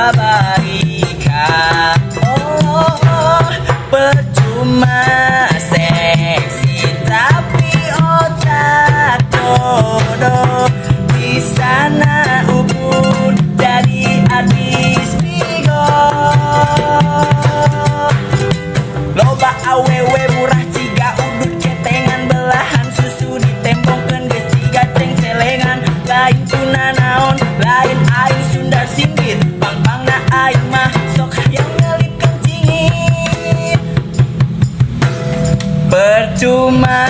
babarika. Oh, percuma seksi tapi otak bodoh. Di sana ukur jadi artis bigo. Loba awewe murah ciga udut ketengan belahan susu ditembongkeun geus ciga ceng celengan. Lain tuna naon, lain aing Sunda singgit, pang-pangna aing mah sok hayang ngelip kencingit. Percuma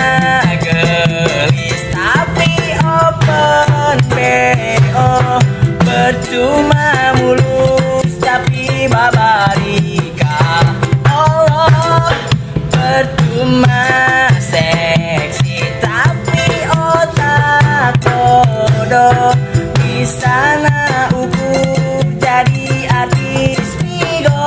gelis tapi open BO, percuma mulus tapi babarika. Oh, percuma seksi tapi otak bodoh. Di sana ukur jadi artis bigo.